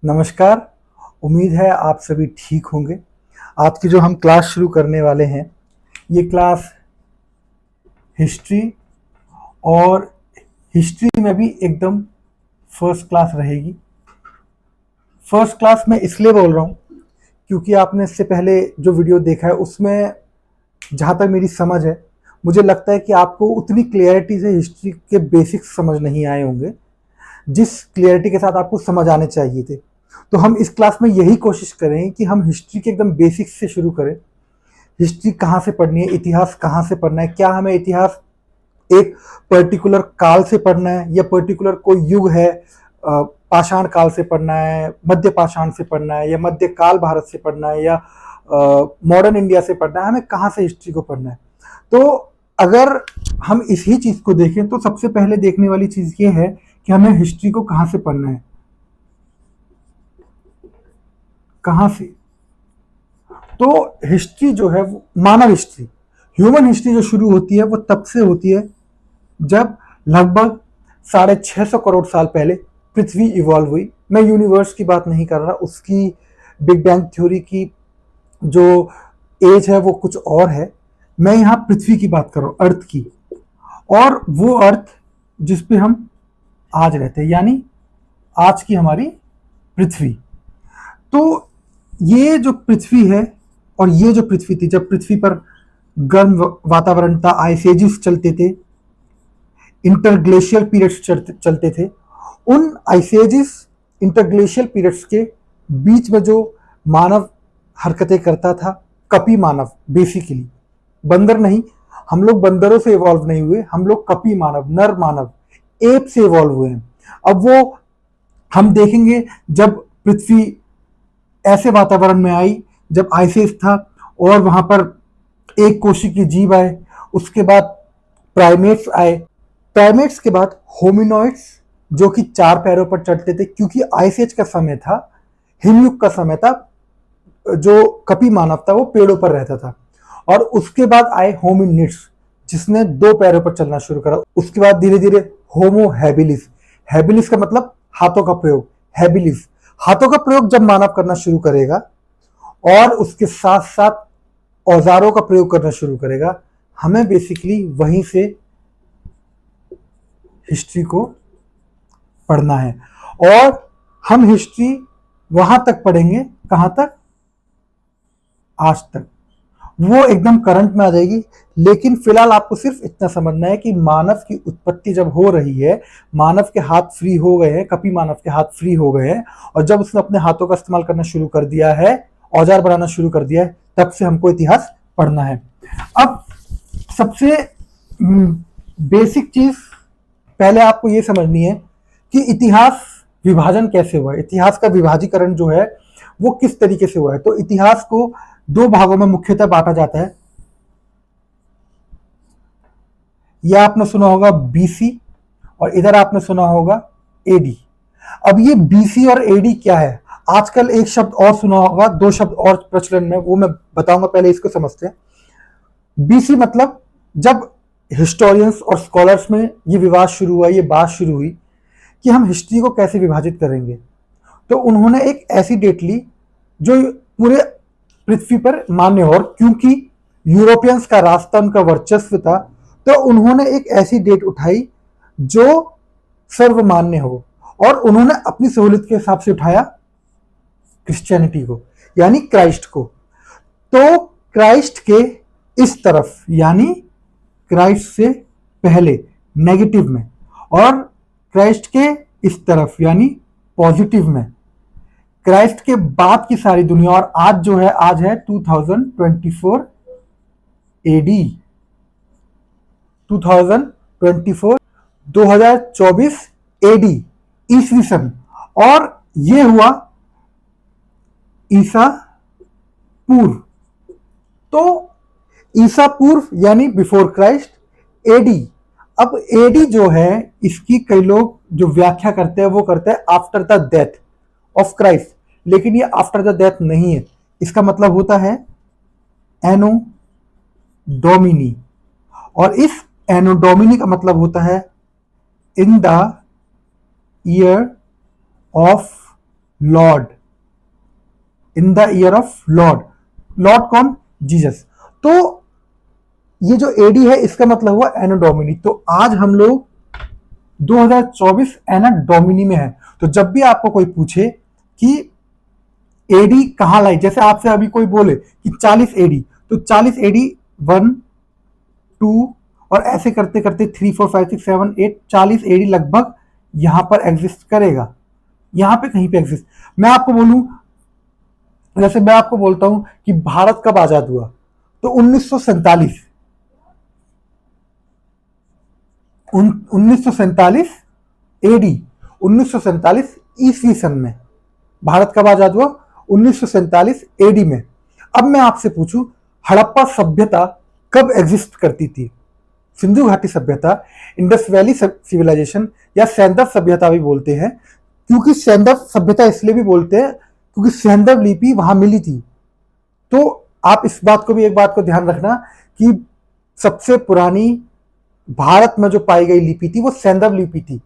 नमस्कार। उम्मीद है आप सभी ठीक होंगे। आज की जो हम क्लास शुरू करने वाले हैं, ये क्लास हिस्ट्री और हिस्ट्री में भी एकदम फर्स्ट क्लास रहेगी। फर्स्ट क्लास मैं इसलिए बोल रहा हूँ क्योंकि आपने इससे पहले जो वीडियो देखा है उसमें जहाँ तक मेरी समझ है, मुझे लगता है कि आपको उतनी क्लियरिटी से हिस्ट्री के बेसिक्स समझ नहीं आए होंगे जिस क्लियरिटी के साथ आपको समझ आने चाहिए थे। तो हम इस क्लास में यही कोशिश करें कि हम हिस्ट्री के एकदम बेसिक्स से शुरू करें। हिस्ट्री कहाँ से पढ़नी है, इतिहास कहाँ से पढ़ना है, क्या हमें इतिहास एक पर्टिकुलर काल से पढ़ना है या पर्टिकुलर कोई युग है, पाषाण काल से पढ़ना है, मध्य पाषाण से पढ़ना है या मध्य काल भारत से पढ़ना है या मॉडर्न इंडिया से पढ़ना है, हमें कहाँ से हिस्ट्री को पढ़ना है। तो अगर हम इसी चीज को देखें तो सबसे पहले देखने वाली चीज ये है कि हमें हिस्ट्री को कहाँ से पढ़ना है, कहाँ से। तो हिस्ट्री जो है वो मानव हिस्ट्री, ह्यूमन हिस्ट्री जो शुरू होती है वो तब से होती है जब लगभग 650 करोड़ साल पहले पृथ्वी इवॉल्व हुई। मैं यूनिवर्स की बात नहीं कर रहा, उसकी बिग बैंग थ्योरी की जो एज है वो कुछ और है। मैं यहाँ पृथ्वी की बात कर रहा हूँ, अर्थ की। और वो अर्थ जिस पे हम आज रहते हैं, यानी आज की हमारी पृथ्वी। तो ये जो पृथ्वी है और ये जो पृथ्वी थी, जब पृथ्वी पर गर्म वातावरण था, आइस एजेस चलते थे, इंटरग्लेशियल पीरियड्स चलते थे, उन आइस एजेस इंटरग्लेशियल पीरियड्स के बीच में जो मानव हरकतें करता था, कपी मानव, बेसिकली बंदर नहीं, हम लोग बंदरों से इवॉल्व नहीं हुए, हम लोग कपी मानव, नर मानव, एप से इवॉल्व हुए हैं। अब वो हम देखेंगे जब पृथ्वी ऐसे वातावरण में आई जब आइसेस था और वहां पर एक कोशिकीय जीव आए, उसके बाद प्राइमेट्स आए, प्राइमेट्स के बाद होमिनॉइड्स जो कि 4 पैरों पर चलते थे, क्योंकि आइस एज का समय था, हिमयुग का समय था, जो कपी मानव था वो पेड़ों पर रहता था। और उसके बाद आए होमिनिड्स जिसने 2 पैरों पर चलना शुरू करा। उसके बाद धीरे धीरे होमो हैबिलिस, हैबिलिस का मतलब हाथों का प्रयोग, हैबिलिस, हाथों का प्रयोग जब मानव करना शुरू करेगा और उसके साथ साथ औजारों का प्रयोग करना शुरू करेगा, हमें बेसिकली वहीं से हिस्ट्री को पढ़ना है। और हम हिस्ट्री वहां तक पढ़ेंगे, कहां तक, आज तक। वो एकदम करंट में आ जाएगी। लेकिन फिलहाल आपको सिर्फ इतना समझना है कि मानव की उत्पत्ति जब हो रही है, मानव के हाथ फ्री हो गए हैं, कपी मानव के हाथ फ्री हो गए हैं, और जब उसने अपने हाथों का इस्तेमाल करना शुरू कर दिया है, औजार बनाना शुरू कर दिया है, तब से हमको इतिहास पढ़ना है। अब सबसे बेसिक चीज पहले आपको ये समझनी है कि इतिहास विभाजन कैसे हुआ है, इतिहास का विभाजीकरण जो है वो किस तरीके से हुआ है। तो इतिहास को 2 भागों में मुख्यतः बांटा जाता है। यह आपने सुना होगा बीसी और इधर आपने सुना होगा एडी। अब ये बीसी और एडी क्या है, आजकल एक शब्द और सुना होगा, 2 शब्द और प्रचलन में, वो मैं बताऊंगा, पहले इसको समझते हैं। बीसी मतलब जब हिस्टोरियंस और स्कॉलर्स में ये विवाद शुरू हुआ, ये बात शुरू हुई कि हम हिस्ट्री को कैसे विभाजित करेंगे, तो उन्होंने एक ऐसी डेट ली जो पूरे पृथ्वी पर मान्य हो। और क्योंकि यूरोपियंस का रास्ता, उनका वर्चस्व था, तो उन्होंने एक ऐसी डेट उठाई जो सर्वमान्य हो, और उन्होंने अपनी सहूलियत के हिसाब से उठाया क्रिश्चियनिटी को, यानी क्राइस्ट को। तो क्राइस्ट के इस तरफ, यानी क्राइस्ट से पहले नेगेटिव में, और क्राइस्ट के इस तरफ यानी पॉजिटिव में, क्राइस्ट के बाद की सारी दुनिया। और आज जो है, आज है 2024 एडी, 2024, 2024 एडी, ईसवी सन। और ये हुआ ईसा पूर्व। तो ईसा पूर्व यानी बिफोर क्राइस्ट, एडी। अब एडी जो है, इसकी कई लोग जो व्याख्या करते हैं वो करते हैं after the death of Christ, लेकिन ये आफ्टर द डेथ नहीं है। इसका मतलब होता है एनो डोमिनी, और इस एनो डोमिनी का मतलब होता है in the year of Lord, in the year of Lord. Lord कौन? जीसस। तो ये जो एडी है इसका मतलब हुआ एनो डोमिनी। तो आज हम लोग 2024 एना डोमिनी में है। तो जब भी आपको कोई पूछे कि एडी कहां लाई, जैसे आपसे अभी कोई बोले कि 40 एडी, तो 40 एडी 1 2 और ऐसे करते करते 3 4 5 6 7 8 40 एडी लगभग यहां पर एग्जिस्ट करेगा, यहां पे कहीं पे एग्जिस्ट। मैं आपको बोलूं, जैसे मैं आपको बोलता हूं कि भारत कब आजाद हुआ, तो 1947 1947 एडी, 1947 ईस्वी सन में भारत कब आजाद हुआ, 1947 एडी में। अब मैं आपसे पूछूं हड़प्पा सभ्यता कब एग्जिस्ट करती थी? सिंधु घाटी सभ्यता, इंडस वैली सिविलाइजेशन या सैंधव सभ्यता भी बोलते हैं, क्योंकि सैंधव सभ्यता इसलिए भी बोलते हैं क्योंकि सैंधव लिपि वहां मिली थी। तो आप इस बात को भी, एक बात को ध्यान रखना कि सबसे पुरानी भारत में जो पाई गई लिपि थी वो सैंधव लिपि थी,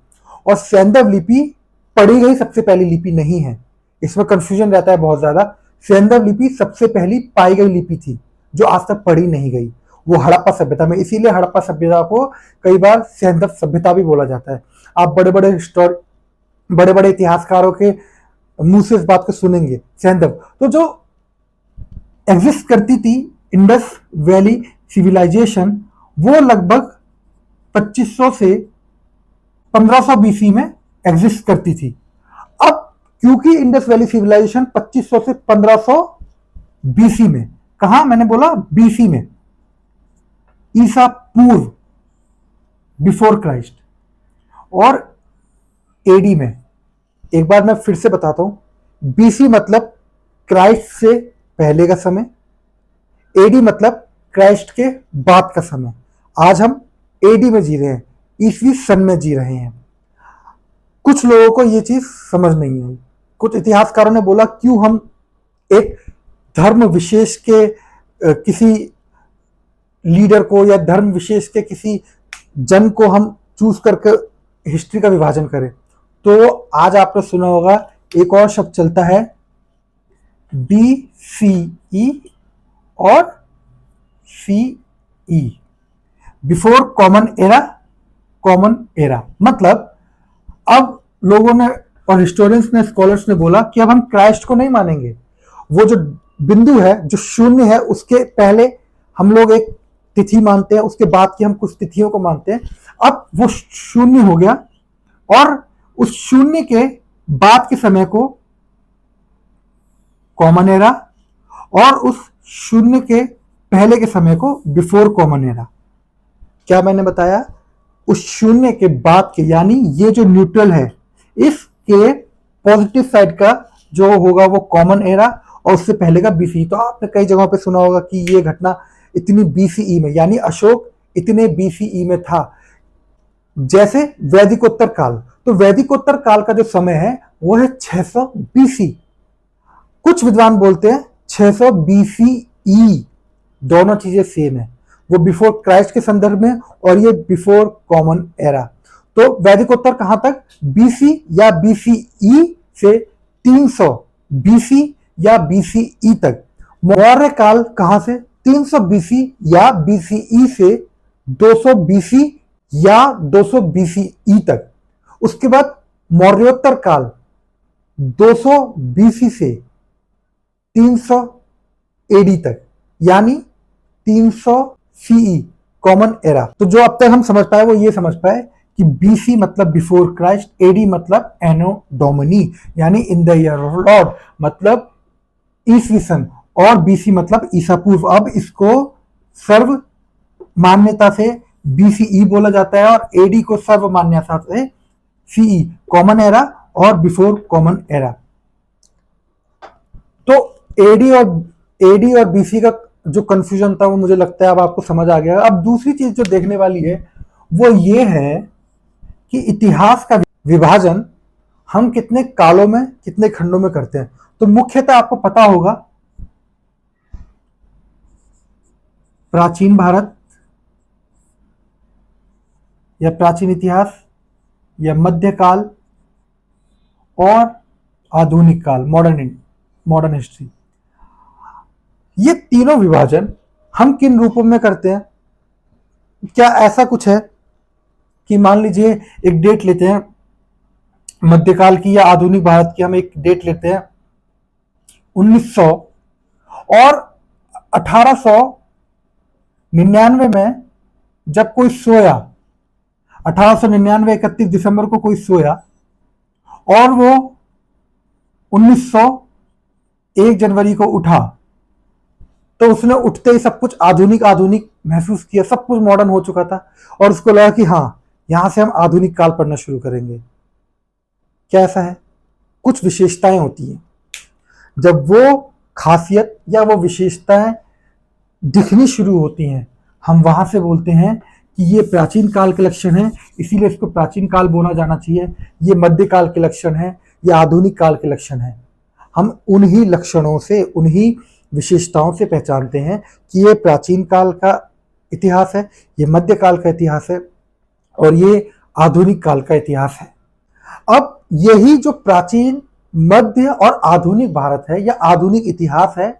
और सैंधव लिपि पढ़ी गई सबसे पहली लिपि नहीं है, इसमें कंफ्यूजन रहता है बहुत ज्यादा। सैंधव लिपि सबसे पहली पाई गई लिपि थी जो आज तक पढ़ी नहीं गई, वो हड़प्पा सभ्यता में। इसीलिए हड़प्पा सभ्यता को कई बार सैंधव सभ्यता भी बोला जाता है। आप बड़े बड़े इतिहासकारों के मुंह से इस बात को सुनेंगे, सैंधव। तो जो एग्जिस्ट करती थी इंडस वैली सिविलाइजेशन, वो लगभग 2500 से 1500 बीसी में एग्जिस्ट करती थी। अब क्योंकि इंडस वैली सिविलाइजेशन 2500 से 1500 बीसी में, कहा मैंने बोला बीसी में, ईसा पूर्व, बिफोर क्राइस्ट, और एडी में। एक बार मैं फिर से बताता हूं, बीसी मतलब क्राइस्ट से पहले का समय, एडी मतलब क्राइस्ट के बाद का समय। आज हम एडी में जी रहे हैं, ईस्वी सन में जी रहे हैं। कुछ लोगों को यह चीज समझ नहीं आई। कुछ इतिहासकारों ने बोला क्यों हम एक धर्म विशेष के किसी लीडर को या धर्म विशेष के किसी जन को हम चूज करके हिस्ट्री का विभाजन करें। तो आज आपने सुना होगा एक और शब्द चलता है BCE और CE, before common era, common era. मतलब अब लोगों ने और हिस्टोरियंस ने, स्कॉलर्स ने बोला कि अब हम क्राइस्ट को नहीं मानेंगे, वो जो बिंदु है जो शून्य है उसके पहले हम लोग एक तिथि मानते हैं, उसके बाद की हम कुछ तिथियों को मानते हैं। अब वो शून्य हो गया और उस शून्य के बाद के समय को कॉमन एरा, और उस शून्य के पहले के समय को बिफोर कॉमन एरा। क्या मैंने बताया? उस शून्य के बाद के, यानी ये जो न्यूट्रल है, इसके पॉजिटिव साइड का जो होगा वो कॉमन एरा, और उससे पहले का बीसी। तो आपने कई जगहों पे सुना होगा कि ये घटना इतनी बीसीई में, यानी अशोक इतने बीसीई में था। जैसे वैदिकोत्तर काल, तो वैदिकोत्तर काल का जो समय है वो है 600 बीसी। कुछ विद्वान बोलते हैं 600 बीसीई, दोनों चीजें सेम है, वो बिफोर क्राइस्ट के संदर्भ में और ये बिफोर कॉमन एरा। तो वैदिकोत्तर कहां तक? बीसी या बीसीई से 300 बीसी या बीसीई तक। मौर्य काल कहां से? 300 बीसी या बीसीई से 200 बीसी या 200 बीसीई तक। उसके बाद मौर्योत्तर काल 200 बीसी से 300 एडी तक, यानी 300 सीई, कॉमन एरा। तो जो अब तक हम समझ पाए वो ये समझ पाए कि बीसी मतलब बिफोर क्राइस्ट, एडी मतलब एनो डोमिनी यानी in the year of Lord, मतलब ईस्वी सन, और बीसी मतलब ईसा पूर्व। अब इसको सर्व मान्यता से बीसीई बोला जाता है और एडी को सर्व मान्यता से सीई, कॉमन एरा और बिफोर कॉमन एरा। तो एडी और बीसी का जो कंफ्यूजन था वो मुझे लगता है अब आपको समझ आ गया। अब दूसरी चीज जो देखने वाली है वो ये है कि इतिहास का विभाजन हम कितने कालों में, कितने खंडों में करते हैं। तो मुख्यतः आपको पता होगा प्राचीन भारत या प्राचीन इतिहास या मध्यकाल और आधुनिक काल, मॉडर्न हिस्ट्री। ये तीनों विभाजन हम किन रूपों में करते हैं? क्या ऐसा कुछ है कि मान लीजिए एक डेट लेते हैं मध्यकाल की या आधुनिक भारत की, हम एक डेट लेते हैं 1900 और 1899 में जब कोई सोया, 1899 31 दिसंबर को कोई सोया और वो 1900 1 जनवरी को उठा, तो उसने उठते ही सब कुछ आधुनिक आधुनिक महसूस किया, सब कुछ मॉडर्न हो चुका था और उसको लगा कि हाँ यहां से हम आधुनिक काल पढ़ना शुरू करेंगे। क्या ऐसा है? कुछ विशेषताएं होती हैं, जब वो खासियत या वो विशेषताएं दिखनी शुरू होती हैं हम वहां से बोलते हैं कि ये प्राचीन काल के लक्षण है, इसीलिए इसको प्राचीन काल बोला जाना चाहिए। ये मध्यकाल के लक्षण है, ये आधुनिक काल के लक्षण है। हम उन्हीं लक्षणों से, उन्हीं विशेषताओं से पहचानते हैं कि ये प्राचीन काल का इतिहास है, ये मध्यकाल का इतिहास है और ये आधुनिक काल का इतिहास है। अब यही जो प्राचीन, मध्य और आधुनिक भारत है या आधुनिक इतिहास है,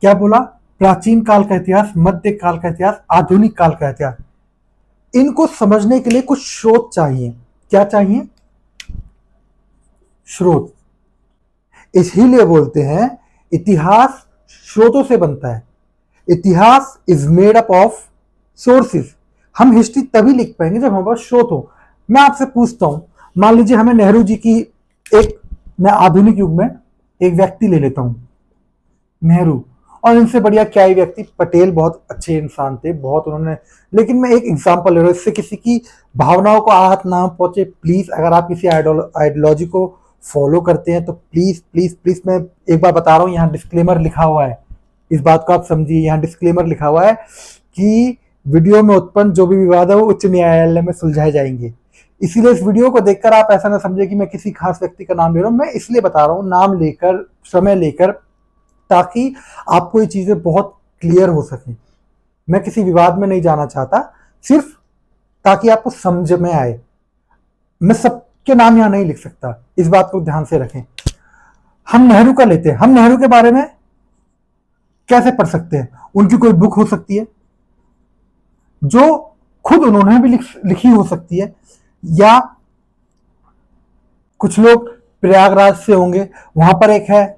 क्या बोला? प्राचीन काल का इतिहास, मध्य काल का इतिहास, आधुनिक काल का इतिहास। इनको समझने के लिए कुछ स्रोत चाहिए। क्या चाहिए? स्रोत। इसीलिए बोलते हैं इतिहास स्रोतों से बनता है। इतिहास is made up of sources. हम हिस्ट्री तभी लिख पाएंगे जब हमारे पास स्रोत हो। मैं आपसे पूछता हूं, मान लीजिए हमें नेहरू जी की मैं आधुनिक युग में एक व्यक्ति ले लेता हूं, नेहरू, और इनसे बढ़िया क्या ही व्यक्ति, पटेल बहुत अच्छे इंसान थे, बहुत उन्होंने, लेकिन मैं एक एग्जांपल ले रहा हूं, इससे किसी की भावनाओं को आहत ना पहुंचे। प्लीज अगर आप किसी आइडियोलॉजी को फॉलो करते हैं तो प्लीज प्लीज प्लीज, मैं एक बार बता रहा हूं, यहाँ डिस्क्लेमर लिखा हुआ है, इस बात को आप समझिए। यहाँ डिस्क्लेमर लिखा हुआ है कि वीडियो में उत्पन्न जो भी विवाद है वो उच्च न्यायालय में सुलझाए जाएंगे। इसीलिए इस वीडियो को देखकर आप ऐसा ना समझे कि मैं किसी खास व्यक्ति का नाम ले रहा हूं। मैं इसलिए बता रहा हूं नाम लेकर, समय लेकर, ताकि आपको ये चीजें बहुत क्लियर हो सके। मैं किसी विवाद में नहीं जाना चाहता, सिर्फ ताकि आपको समझ में आए। मैं सबके नाम यहां नहीं लिख सकता, इस बात को ध्यान से रखें। हम नेहरू का लेते हैं, हम नेहरू के बारे में कैसे पढ़ सकते हैं? उनकी कोई बुक हो सकती है जो खुद उन्होंने भी लिखी हो सकती है, या कुछ लोग प्रयागराज से होंगे, वहां पर एक है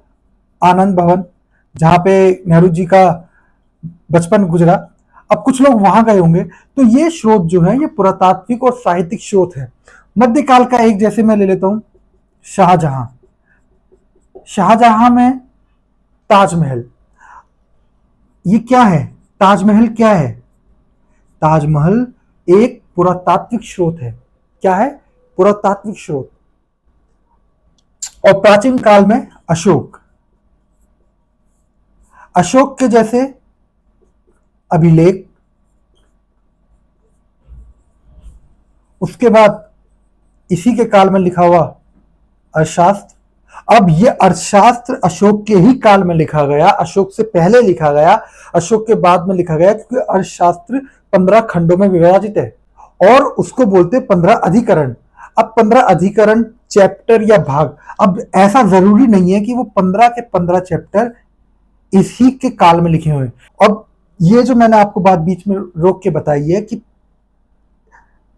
आनंद भवन जहां पे नेहरू जी का बचपन गुजरा। अब कुछ लोग वहां गए होंगे, तो ये स्रोत जो है ये पुरातात्विक और साहित्यिक स्रोत है। मध्यकाल का एक जैसे मैं ले लेता हूं शाहजहां। शाहजहां में ताजमहल, ये क्या है? ताजमहल क्या है? ताजमहल एक पुरातात्विक स्रोत है। क्या है? पुरातात्विक स्रोत। और प्राचीन काल में अशोक, अशोक के जैसे अभिलेख, उसके बाद इसी के काल में लिखा हुआ अर्थशास्त्र। अब ये अर्थशास्त्र अशोक के ही काल में लिखा गया, अशोक से पहले लिखा गया, अशोक के बाद में लिखा गया, क्योंकि अर्थशास्त्र 15 खंडों में विभाजित है और उसको बोलते 15 अधिकरण। अब 15 अधिकरण, चैप्टर या भाग, अब ऐसा जरूरी नहीं है कि वो 15 के 15 चैप्टर इसी के काल में लिखे हुए। अब ये जो मैंने आपको बात बीच में रोक के बताई है कि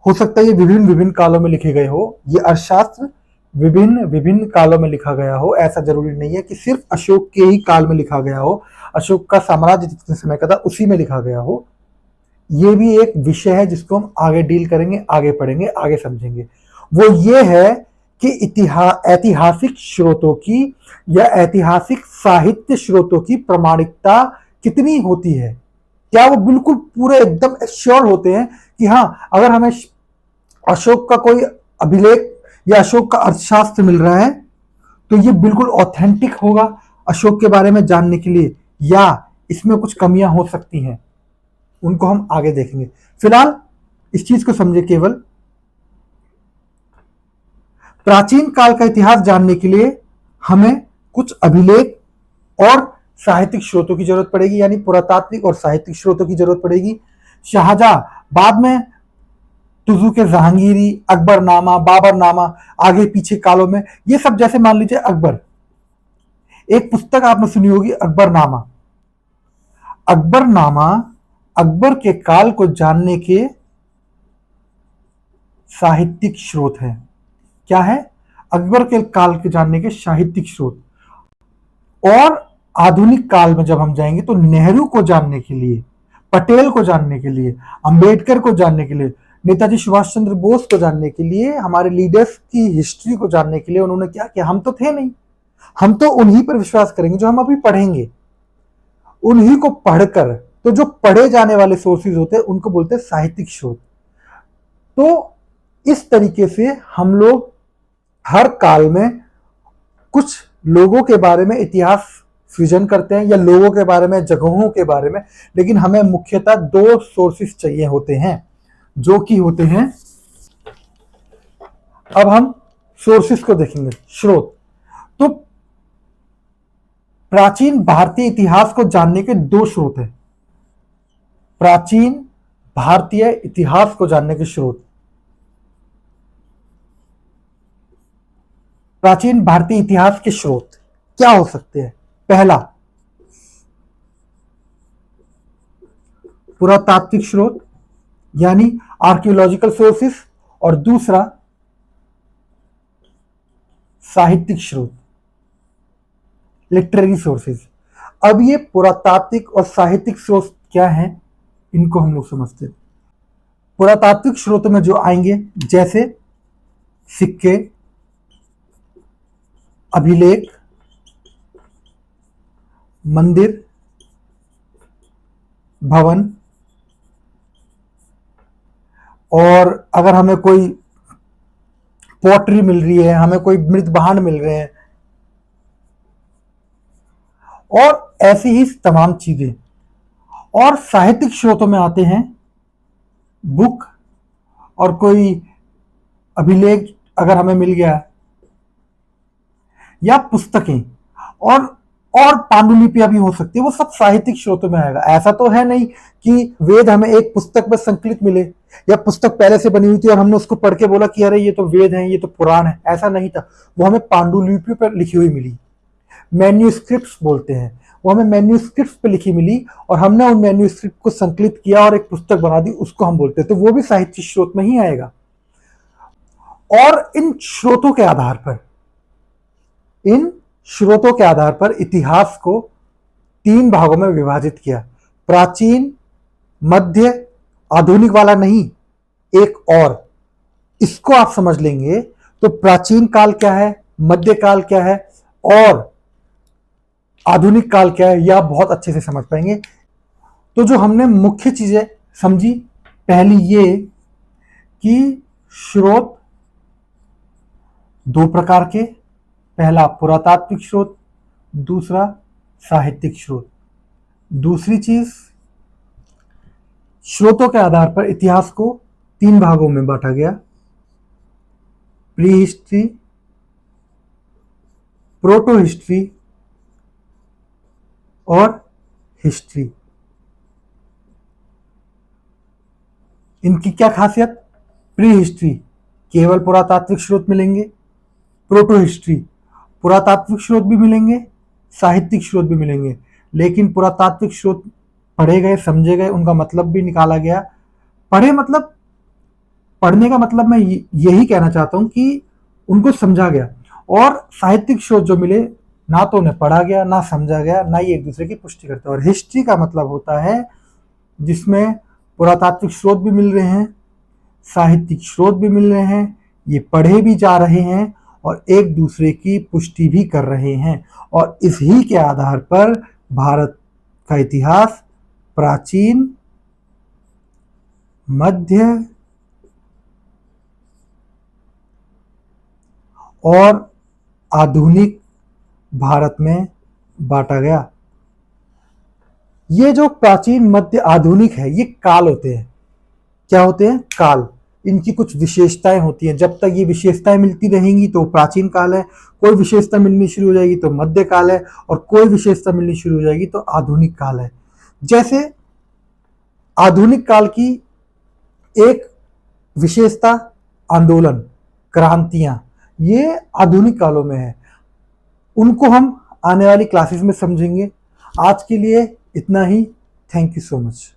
हो सकता है ये विभिन्न विभिन्न कालों में लिखे गए हो, ये अर्थशास्त्र विभिन्न विभिन्न कालों में लिखा गया हो, ऐसा जरूरी नहीं है कि सिर्फ अशोक के ही काल में लिखा गया हो, अशोक का साम्राज्य जितने समय का था उसी में लिखा गया हो। ये भी एक विषय है जिसको हम आगे डील करेंगे, आगे पढ़ेंगे, आगे समझेंगे। वो ये है कि ऐतिहासिक स्रोतों की या ऐतिहासिक साहित्य स्रोतों की प्रामाणिकता कितनी होती है। क्या वो बिल्कुल पूरे एकदम श्योर होते हैं कि हाँ, अगर हमें अशोक का कोई अभिलेख या अशोक का अर्थशास्त्र मिल रहा है तो ये बिल्कुल ऑथेंटिक होगा अशोक के बारे में जानने के लिए, या इसमें कुछ कमियां हो सकती हैं? उनको हम आगे देखेंगे। फिलहाल इस चीज को समझे, केवल प्राचीन काल का इतिहास जानने के लिए हमें कुछ अभिलेख और साहित्यिक स्रोतों की जरूरत पड़ेगी, यानी पुरातात्विक और साहित्यिक स्रोतों की जरूरत पड़ेगी। शाहजहां बाद में तुजू के जहांगीरी, अकबरनामा, बाबरनामा, आगे पीछे कालों में, ये सब जैसे मान लीजिए अकबर, एक पुस्तक आपने सुनी होगी अकबरनामा। अकबरनामा अकबर के काल को जानने के साहित्यिक स्रोत है। क्या है? अकबर के काल के जानने के साहित्यिक स्रोत। और आधुनिक काल में जब हम जाएंगे तो नेहरू को जानने के लिए, पटेल को जानने के लिए, अंबेडकर को जानने के लिए, नेताजी सुभाष चंद्र बोस को जानने के लिए, हमारे लीडर्स की हिस्ट्री को जानने के लिए उन्होंने क्या किया? हम तो थे नहीं, हम तो उन्हीं पर विश्वास करेंगे जो हम अभी पढ़ेंगे, उन्हीं को पढ़कर। तो जो पढ़े जाने वाले सोर्सेज होते हैं उनको बोलते हैं साहित्यिक स्रोत। तो इस तरीके से हम लोग हर काल में कुछ लोगों के बारे में इतिहास सृजन करते हैं, या लोगों के बारे में, जगहों के बारे में, लेकिन हमें मुख्यतः दो सोर्सेस चाहिए होते हैं, जो कि होते हैं, अब हम सोर्सेस को देखेंगे, स्रोत। तो प्राचीन भारतीय इतिहास को जानने के दो स्रोत हैं। प्राचीन भारतीय इतिहास को जानने के स्रोत, प्राचीन भारतीय इतिहास के स्रोत क्या हो सकते हैं? पहला, पुरातात्विक स्रोत यानी आर्कियोलॉजिकल सोर्सेस, और दूसरा साहित्यिक स्रोत, लिटरेरी सोर्सेस। अब ये पुरातात्विक और साहित्यिक स्रोत क्या हैं, इनको हम लोग समझते हैं। पुरातात्विक स्रोतों में जो आएंगे, जैसे सिक्के, अभिलेख, मंदिर, भवन, और अगर हमें कोई पॉटरी मिल रही है, हमें कोई मृत भांड मिल रहे हैं, और ऐसी ही तमाम चीजें। और साहित्यिक स्रोतों में आते हैं बुक, और कोई अभिलेख अगर हमें मिल गया, या पुस्तकें, और पांडुलिपियां भी हो सकती है, वो सब साहित्यिक स्रोतों में आएगा। ऐसा तो है नहीं कि वेद हमें एक पुस्तक में संकलित मिले, या पुस्तक पहले से बनी हुई थी और हमने उसको पढ़ के बोला कि अरे ये तो वेद है, ये तो पुराण है। ऐसा नहीं था, वो हमें पांडुलिपियों पर लिखी हुई मिली, मैन्यूस्क्रिप्ट्स बोलते हैं, वो हमें मैन्यूस्क्रिप्ट्स पे लिखी मिली, और हमने उन मैन्यूस्क्रिप्ट को संकलित किया और एक पुस्तक बना दी, उसको हम बोलते हैं। तो वो भी साहित्यिक स्रोत में ही आएगा। और इन स्रोतों के आधार पर, इन स्रोतों के आधार पर इतिहास को तीन भागों में विभाजित किया। प्राचीन, मध्य, आधुनिक वाला नहीं, एक और। इसको आप समझ लेंगे तो प्राचीन काल क्या है, मध्य काल क्या है, और आधुनिक काल क्या है, यह आप बहुत अच्छे से समझ पाएंगे। तो जो हमने मुख्य चीजें समझी, पहली ये कि स्रोत दो प्रकार के, पहला पुरातात्विक स्रोत, दूसरा साहित्यिक स्रोत। दूसरी चीज, स्रोतों के आधार पर इतिहास को तीन भागों में बांटा गया, प्री हिस्ट्री, प्रोटो हिस्ट्री और हिस्ट्री। इनकी क्या खासियत? प्री हिस्ट्री केवल पुरातात्विक स्रोत मिलेंगे, प्रोटो हिस्ट्री पुरातात्विक स्रोत भी मिलेंगे, साहित्यिक स्रोत भी मिलेंगे। लेकिन पुरातात्विक स्रोत पढ़े गए, समझे गए, उनका मतलब भी निकाला गया। पढ़े मतलब, पढ़ने का मतलब मैं यही कहना चाहता हूं कि उनको समझा गया। और साहित्यिक स्रोत जो मिले, ना तो उन्हें पढ़ा गया, ना समझा गया, ना ही एक दूसरे की पुष्टि करते। और हिस्ट्री का मतलब होता है जिसमें पुरातात्विक स्रोत भी मिल रहे हैं, साहित्यिक स्रोत भी मिल रहे हैं, ये पढ़े भी जा रहे हैं और एक दूसरे की पुष्टि भी कर रहे हैं। और इसी के आधार पर भारत का इतिहास प्राचीन, मध्य और आधुनिक भारत में बांटा गया। ये जो प्राचीन, मध्य, आधुनिक है, ये काल होते हैं। क्या होते हैं? काल। इनकी कुछ विशेषताएं होती हैं। जब तक ये विशेषताएं मिलती रहेंगी तो प्राचीन काल है, कोई विशेषता मिलनी शुरू हो जाएगी तो मध्य काल है, और कोई विशेषता मिलनी शुरू हो जाएगी तो आधुनिक काल है। जैसे आधुनिक काल की एक विशेषता, आंदोलन, क्रांतियां, ये आधुनिक कालों में है। उनको हम आने वाली क्लासेस में समझेंगे। आज के लिए इतना ही। Thank you so much.